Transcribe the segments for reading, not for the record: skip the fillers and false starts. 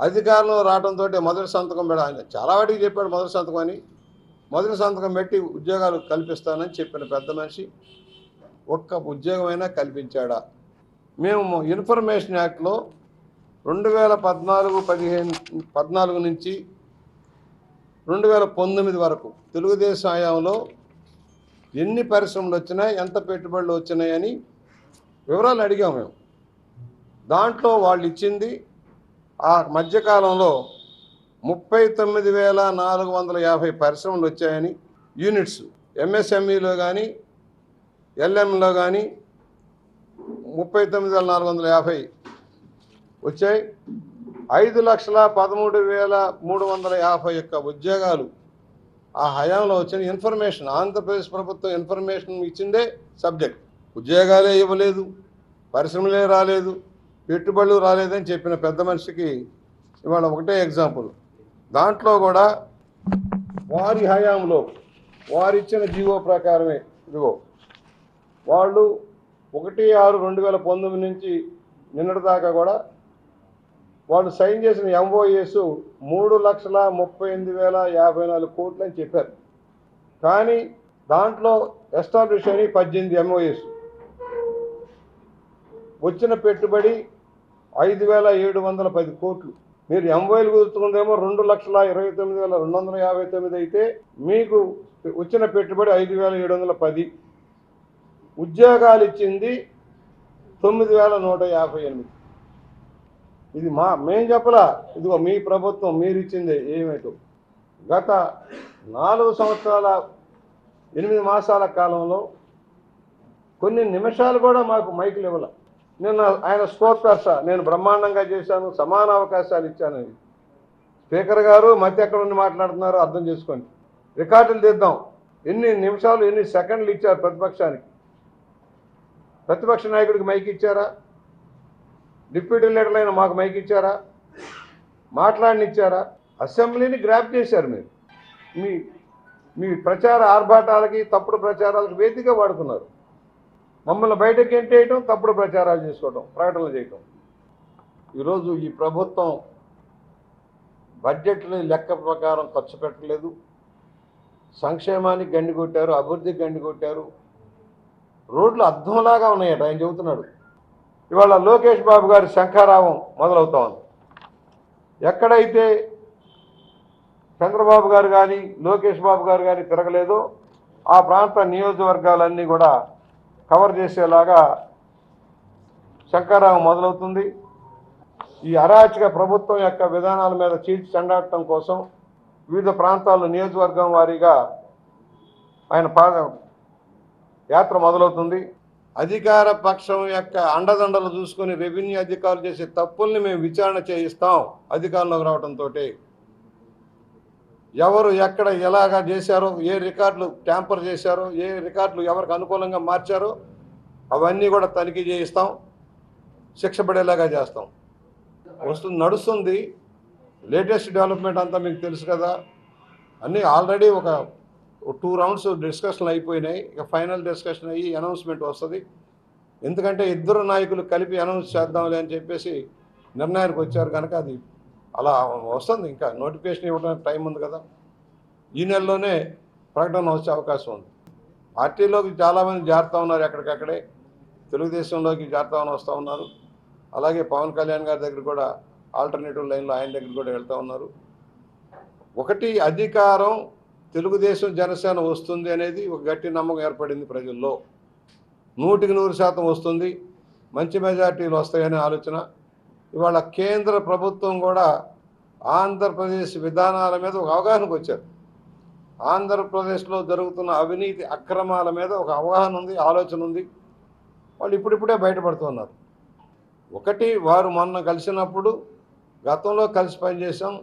అధికారంలో రావడంతో మొదటి సంతకం పెడ ఆయన చాలా వాటికి చెప్పాడు మొదటి సంతకం అని. మొదటి సంతకం పెట్టి ఉద్యోగాలు కల్పిస్తానని చెప్పిన పెద్ద మనిషి ఒక్క ఉద్యోగమైనా కల్పించాడా? మేము ఇన్ఫర్మేషన్ యాక్ట్లో 2014 నుంచి 2019 వరకు తెలుగుదేశం హయాంలో ఎన్ని పరిశ్రమలు వచ్చినాయి, ఎంత పెట్టుబడులు వచ్చినాయని వివరాలు అడిగాము మేము. దాంట్లో వాళ్ళు ఇచ్చింది ఆ మధ్యకాలంలో 39,450 పరిశ్రమలు వచ్చాయని, యూనిట్స్ ఎంఎస్ఎంఈలో కానీ ఎల్ఎంలో కానీ 39,450 వచ్చాయి. 5,13,350 ఉద్యోగాలు ఆ హయాంలో వచ్చిన ఇన్ఫర్మేషన్. ఆంధ్రప్రదేశ్ ప్రభుత్వం ఇన్ఫర్మేషన్ ఇచ్చిందే సబ్జెక్ట్. ఉద్యోగాలే ఇవ్వలేదు, పరిశ్రమలే రాలేదు, పెట్టుబడులు రాలేదని చెప్పిన పెద్ద మనిషికి ఇవాళ ఒకటే ఎగ్జాంపుల్. దాంట్లో కూడా వారి హయాంలో వారిచ్చిన జీవో ప్రకారమే ఇదిగో వాళ్ళు 1/6/2019 నుంచి నిన్నటి దాకా కూడా వాళ్ళు సైన్ చేసిన ఎంఓఎస్ 3,38,054 కోట్లు అని చెప్పారు. కానీ దాంట్లో ఎస్టాబ్లిష్ అయిన 18 ఎంఓఎస్, వచ్చిన పెట్టుబడి 5,710 కోట్లు. మీరు ఎంఓఎలు కుదుర్చుకుందేమో 2,29,259 అయితే మీకు వచ్చిన పెట్టుబడి 5,710. ఉద్యోగాలు ఇచ్చింది 9,158. ఇది మేం చెప్పలా, ఇదిగో మీ ప్రభుత్వం మీరు ఇచ్చింది ఏమేటో. గత 4 సంవత్సరాల 8 మాసాల కాలంలో కొన్ని నిమిషాలు కూడా మాకు మైకులు ఇవ్వాల. నిన్న ఆయన స్పోర్ట్స్ పర్సన్ నేను బ్రహ్మాండంగా చేశాను, సమాన అవకాశాలు ఇచ్చానని. స్పీకర్ గారు మధ్య ఎక్కడ ఉండి మాట్లాడుతున్నారో అర్థం చేసుకోండి. రికార్డులు తీద్దాం, ఎన్ని నిమిషాలు ఎన్ని సెకండ్లు ఇచ్చారు ప్రతిపక్షానికి. ప్రతిపక్ష నాయకుడికి మైక్ ఇచ్చారా? డిప్యూటీ లీడర్లైన మాకు మైక్ ఇచ్చారా? మాట్లాడనిచ్చారా? అసెంబ్లీని గ్రాప్ చేశారు మీరు. మీ ప్రచార ఆర్భాటాలకి తప్పుడు ప్రచారాలకు వేదిక వాడుతున్నారు. మమ్మల్ని బయటకు ఎంటేయటం, తప్పుడు ప్రచారాలు చేసుకోవటం, ప్రకటనలు చేయటం. ఈరోజు ఈ ప్రభుత్వం బడ్జెట్లు లెక్క ప్రకారం ఖర్చు పెట్టలేదు. సంక్షేమానికి గండి కొట్టారు, అభివృద్ధికి గండి కొట్టారు. రోడ్లు అద్దంలాగా ఉన్నాయట ఆయన చెబుతున్నాడు. ఇవాళ లోకేష్ బాబు గారి శంఖారావం మొదలవుతా ఉంది. ఎక్కడైతే చంద్రబాబు గారు కానీ లోకేష్ బాబు గారు కానీ తిరగలేదో ఆ ప్రాంత నియోజకవర్గాలన్నీ కూడా కవర్ చేసేలాగా శంఖారావం మొదలవుతుంది. ఈ అరాచక ప్రభుత్వం యొక్క విధానాల మీద చీల్చి చెండాడటం కోసం వివిధ ప్రాంతాల్లో నియోజకవర్గం వారీగా ఆయన యాత్ర మొదలవుతుంది. అధికార పక్షం యొక్క అండదండలు చూసుకొని రెవెన్యూ అధికారులు చేసే తప్పుల్ని మేము విచారణ చేయిస్తాం. అధికారంలోకి రావడంతో ఎవరు ఎక్కడ ఎలాగా చేశారో, ఏ రికార్డులు ట్యాంపర్ చేశారో, ఏ రికార్డులు ఎవరికి అనుకూలంగా మార్చారో అవన్నీ కూడా తనిఖీ చేయిస్తాం, శిక్ష పడేలాగా చేస్తాం. నడుస్తుంది. లేటెస్ట్ డెవలప్మెంట్ అంతా మీకు తెలుసు కదా. అన్నీ ఆల్రెడీ ఒక 2 రౌండ్స్ డిస్కషన్లు అయిపోయినాయి. ఇక ఫైనల్ డిస్కషన్ అయ్యి అనౌన్స్మెంట్ వస్తుంది. ఎందుకంటే ఇద్దరు నాయకులు కలిపి అనౌన్స్ చేద్దాంలే అని చెప్పేసి నిర్ణయానికి వచ్చారు కనుక అది అలా వస్తుంది. ఇంకా నోటిఫికేషన్ ఇవ్వడానికి టైం ఉంది కదా. ఈ నెలలోనే ప్రకటన వచ్చే అవకాశం ఉంది. పార్టీలోకి చాలామంది జారుతూ ఉన్నారు, ఎక్కడికక్కడే తెలుగుదేశంలోకి జారుతామని వస్తూ ఉన్నారు. అలాగే పవన్ కళ్యాణ్ గారి దగ్గర కూడా ఆల్టర్నేటివ్ లైన్లో ఆయన దగ్గర కూడా వెళ్తూ ఉన్నారు. ఒకటి అధికారం తెలుగుదేశం జనసేన వస్తుంది అనేది ఒక గట్టి నమ్మకం ఏర్పడింది ప్రజల్లో. 100% వస్తుంది, మంచి మెజార్టీలు వస్తాయనే ఆలోచన. ఇవాళ కేంద్ర ప్రభుత్వం కూడా ఆంధ్రప్రదేశ్ విధానాల మీద ఒక అవగాహనకు వచ్చారు. ఆంధ్రప్రదేశ్లో జరుగుతున్న అవినీతి అక్రమాల మీద ఒక అవగాహన ఉంది, ఆలోచన ఉంది. వాళ్ళు ఇప్పుడిప్పుడే బయటపడుతున్నారు. ఒకటి, వారు మొన్న కలిసినప్పుడు గతంలో కలిసి పనిచేసాం,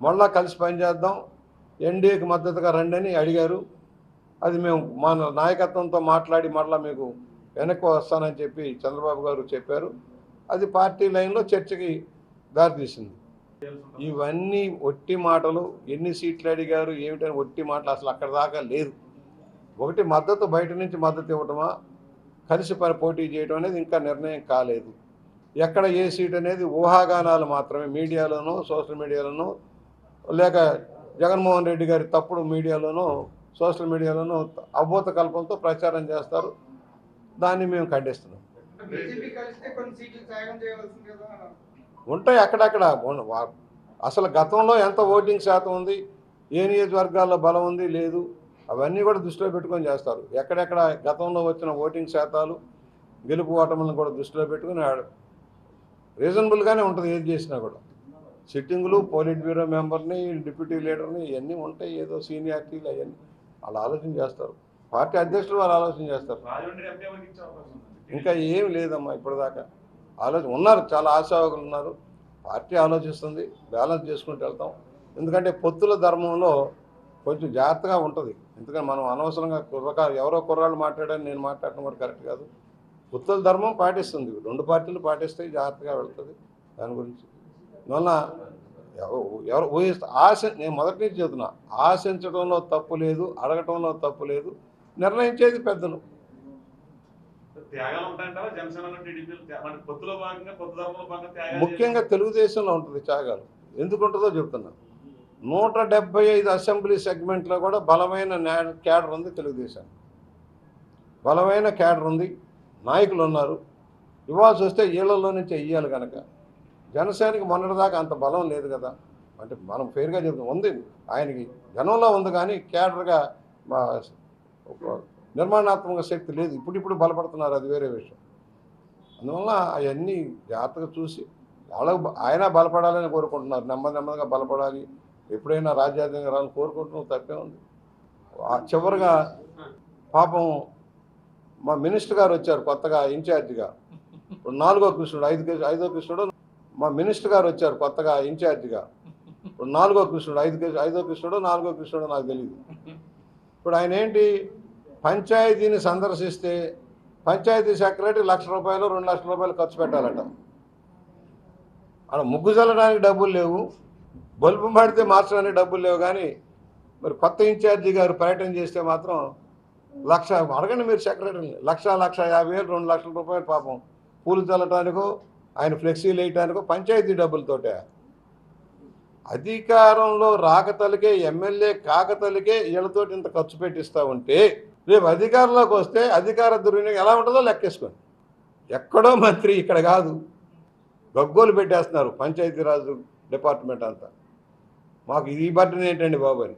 మళ్ళా కలిసి పనిచేద్దాం, ఎన్డీఏకి మద్దతుగా రండి అని అడిగారు. అది మేము మా నాయకత్వంతో మాట్లాడి మళ్ళీ మీకు వెనక్కి వస్తానని చెప్పి చంద్రబాబు గారు చెప్పారు. అది పార్టీ లైన్లో చర్చకి దారితీసింది. ఇవన్నీ ఒట్టి మాటలు. ఎన్ని సీట్లు అడిగారు ఏమిటని ఒట్టి మాటలు అసలు అక్కడ దాకా లేదు. ఒకటి, మద్దతు బయట నుంచి మద్దతు ఇవ్వటమా, కలిసి పోటీ చేయడం అనేది ఇంకా నిర్ణయం కాలేదు. ఎక్కడ ఏ సీట్ అనేది ఊహాగానాలు మాత్రమే. మీడియాలోనూ సోషల్ మీడియాలోనూ లేక జగన్మోహన్ రెడ్డి గారి తప్పుడు మీడియాలోనూ సోషల్ మీడియాలోనూ అభూత కల్పంతో ప్రచారం చేస్తారు. దాన్ని మేము ఖండిస్తున్నాం. ఉంటాయి అక్కడక్కడ. అసలు గతంలో ఎంత ఓటింగ్ శాతం ఉంది, ఏ నియోజకవర్గాల్లో బలం ఉంది లేదు, అవన్నీ కూడా దృష్టిలో పెట్టుకొని చేస్తారు. ఎక్కడెక్కడ గతంలో వచ్చిన ఓటింగ్ శాతాలు గెలుపు ఓటములను కూడా దృష్టిలో పెట్టుకుని రీజనబుల్గానే ఉంటుంది ఏది చేసినా కూడా. సిట్టింగులు, పోలిట్ బ్యూరో మెంబర్ని, డిప్యూటీ లీడర్ని ఇవన్నీ ఉంటాయి. ఏదో సీనియారిటీలు అవన్నీ వాళ్ళు ఆలోచన చేస్తారు. పార్టీ అధ్యక్షులు వాళ్ళు ఆలోచన చేస్తారు. ఇంకా ఏం లేదమ్మా ఇప్పటిదాకా. ఉన్నారు, చాలా ఆశావకులు ఉన్నారు. పార్టీ ఆలోచిస్తుంది, బ్యాలెన్స్ చేసుకుంటూ వెళ్తాం. ఎందుకంటే పొత్తుల ధర్మంలో కొంచెం జాగ్రత్తగా ఉంటుంది. ఎందుకంటే మనం అనవసరంగా ఎవరో కుర్రాళ్ళు మాట్లాడని నేను మాట్లాడటం కూడా కరెక్ట్ కాదు. పొత్తుల ధర్మం పాటిస్తుంది, రెండు పార్టీలు పాటిస్తాయి, జాగ్రత్తగా వెళ్తుంది. దాని గురించి అందువలన ఎవరు నేను మొదటి నుంచి చెబుతున్నా, ఆశించడంలో తప్పు లేదు, అడగటంలో తప్పు లేదు, నిర్ణయించేది పెద్దలు. ముఖ్యంగా తెలుగుదేశంలో ఉంటుంది త్యాగాలు. ఎందుకుంటుందో చెప్తున్నా. 175 అసెంబ్లీ సెగ్మెంట్లో కూడా బలమైన క్యాడర్ ఉంది తెలుగుదేశం. బలమైన క్యాడర్ ఉంది, నాయకులు ఉన్నారు. ఇవ్వాల్సి వస్తే ఈళ్లలో నుంచే ఇవ్వాలి కనుక. జనసేనకి మొన్నటిదాకా అంత బలం లేదు కదా. అంటే మనం ఫెయిర్గా చెప్తాం, ఉంది ఆయనకి జనంలో ఉంది, కానీ క్యాడర్గా నిర్మాణాత్మక శక్తి లేదు. ఇప్పుడు బలపడుతున్నారు, అది వేరే విషయం. అందువల్ల అవన్నీ జాగ్రత్తగా చూసి ఆయన బలపడాలని కోరుకుంటున్నారు. నెమ్మదిగా బలపడాలి, ఎప్పుడైనా రాజ్యాధికారం రావాలని కోరుకుంటున్నాం, తప్పే ఉంది. చివరిగా పాపం మా మినిస్టర్ గారు వచ్చారు కొత్తగా ఇన్ఛార్జిగా. ఇప్పుడు 4వ కృష్ణుడు 5వ కృష్ణుడు మా మినిస్టర్ గారు వచ్చారు కొత్తగా ఇన్ఛార్జిగా. ఇప్పుడు 4వ కృష్ణుడు 5వ కృష్ణుడు 4వ కృష్ణుడు నాకు తెలియదు. ఇప్పుడు ఆయన ఏంటి, పంచాయతీని సందర్శిస్తే పంచాయతీ సెక్రటరీ ₹1,00,000 ₹2,00,000 ఖర్చు పెట్టాలట. అక్కడ ముగ్గు చల్లడానికి డబ్బులు లేవు, బల్బు మాడితే మార్చడానికి డబ్బులు లేవు. కానీ మరి కొత్త ఇన్ఛార్జి గారు పర్యటన చేస్తే మాత్రం అడగండి మీరు సెక్రటరీని, ₹1,50,000 ₹2,00,000 పాపం పూలు చల్లటానికో ఆయన ఫ్లెక్సీలు వేయటానికో పంచాయతీ డబ్బులతోటే. అధికారంలో రాకతలకే, ఎమ్మెల్యే కాకతలకే వీళ్ళతోటి ఇంత ఖర్చు పెట్టిస్తూ ఉంటే రేపు అధికారంలోకి వస్తే అధికార దుర్వినియోగం ఎలా ఉంటుందో లెక్కేసుకొని. ఎక్కడో మంత్రి, ఇక్కడ కాదు, గగ్గోలు పెట్టేస్తున్నారు పంచాయతీరాజ్ డిపార్ట్మెంట్ అంతా. మాకు ఈ బట్టన్ ఏంటండి బాబు అని.